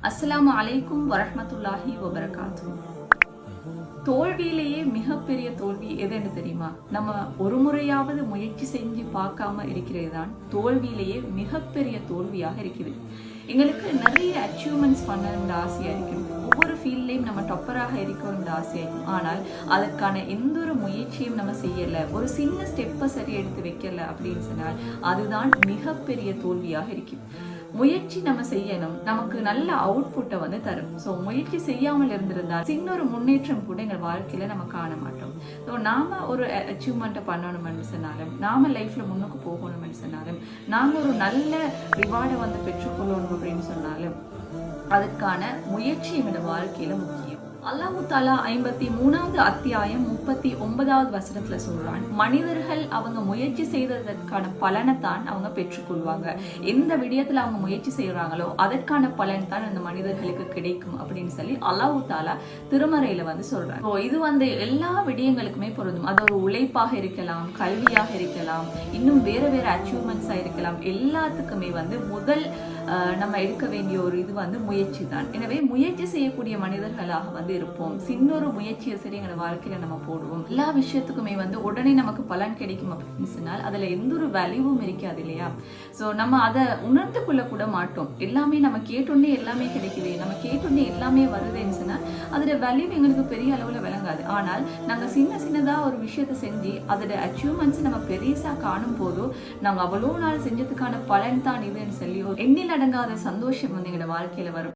அஸ்ஸலாமு அலைக்கும் வரஹ்மத்துல்லாஹி வபரகாத்து. தோல்வியிலேயே மிகப்பெரிய தோல்வி எதுன்னு தெரியுமா? நம்ம ஒரு முறையாவது முயற்சி செஞ்சு பார்க்காம இருக்கிறது தான் தோல்வியிலேயே மிகப்பெரிய தோல்வியாக இருக்குது. எங்களுக்கு நிறைய அச்சீவ்மெண்ட்ஸ் பண்ணணும்னு ஆசையா இருக்கும். ஒவ்வொரு ஃபீல்ட்லையும் நம்ம டொப்பராக இருக்கணும்னு ஆசையா இருக்கும். ஆனால் அதுக்கான எந்த ஒரு முயற்சியும் நம்ம செய்யலை, ஒரு சின்ன ஸ்டெப்பை சரி எடுத்து வைக்கல அப்படின்னு சொன்னால் அதுதான் மிகப்பெரிய தோல்வியாக இருக்கும். முயற்சி நம்ம செய்யணும், நமக்கு நல்ல அவுட்புட்டை வந்து தரும். ஸோ முயற்சி செய்யாமல் இருந்திருந்தால் சின்ன ஒரு முன்னேற்றம் கூட எங்கள் வாழ்க்கையில நம்ம காண மாட்டோம். ஸோ நாம ஒரு அச்சீவ்மெண்ட்டை பண்ணணும்னு சொன்னாலும், நாம லைஃப்ல முன்னுக்கு போகணும்னு சொன்னாலும், நாம ஒரு நல்ல ரிவார்டை வந்து பெற்றுக்கொள்ளணும் அப்படின்னு சொன்னாலும் அதுக்கான முயற்சி எங்களோட வாழ்க்கையில முக்கியம். அல்லாஹு தாலா 53வது அத்தியாயம் 39வது வசனத்துல சொல்றான், மனிதர்கள் அவங்க முயற்சி செய்ததற்கான பலனை தான் அவங்க பெற்றுக்கொள்வாங்க. எந்த விடயத்துல அவங்க முயற்சி செய்யறாங்களோ அதற்கான பலன் தான் அந்த மனிதர்களுக்கு கிடைக்கும் அப்படின்னு சொல்லி அல்லாஹு தாலா திருமறையில வந்து சொல்றாங்க. இது வந்து எல்லா விடயங்களுக்குமே பொருந்தும். அது ஒரு உழைப்பாக இருக்கலாம், கல்வியாக இருக்கலாம், இன்னும் வேற வேற அச்சீவ்மெண்ட்ஸா இருக்கலாம். எல்லாத்துக்குமே வந்து முதல் நம்ம எடுக்க வேண்டிய ஒரு இது வந்து முயற்சி தான். எனவே முயற்சி செய்யக்கூடிய மனிதர்களாக வந்து இருப்போம். சின்ன ஒரு முயற்சியை சரி எங்களோட வாழ்க்கையில நம்ம போடுவோம். எல்லா விஷயத்துக்குமே வந்து உடனே நமக்கு பலன் கிடைக்கும் அப்படின்னு சொன்னால் அதுல எந்த ஒரு வேல்யூவும் இருக்காது இல்லையா? ஸோ நம்ம அதை உணர்ந்து கொள்ள கூட மாட்டோம். எல்லாமே நம்ம கேட்டோன்னே எல்லாமே கிடைக்குது, நம்ம கேட்டோன்னே எல்லாமே வருதுன்னு சொன்னால் அதோட வேல்யூ எங்களுக்கு பெரிய அளவுல விளங்காது. ஆனால் நாங்க சின்னதா ஒரு விஷயத்த செஞ்சு அதோட அச்சீவ்மெண்ட்ஸ் நம்ம பெருசா காணும் போதும் நாங்க அவ்வளோ நாள் செஞ்சதுக்கான பலன் தான் இதுன்னு சொல்லி எண்ணில் அடங்காத சந்தோஷம் வந்து எங்களோட வாழ்க்கையில வரும்.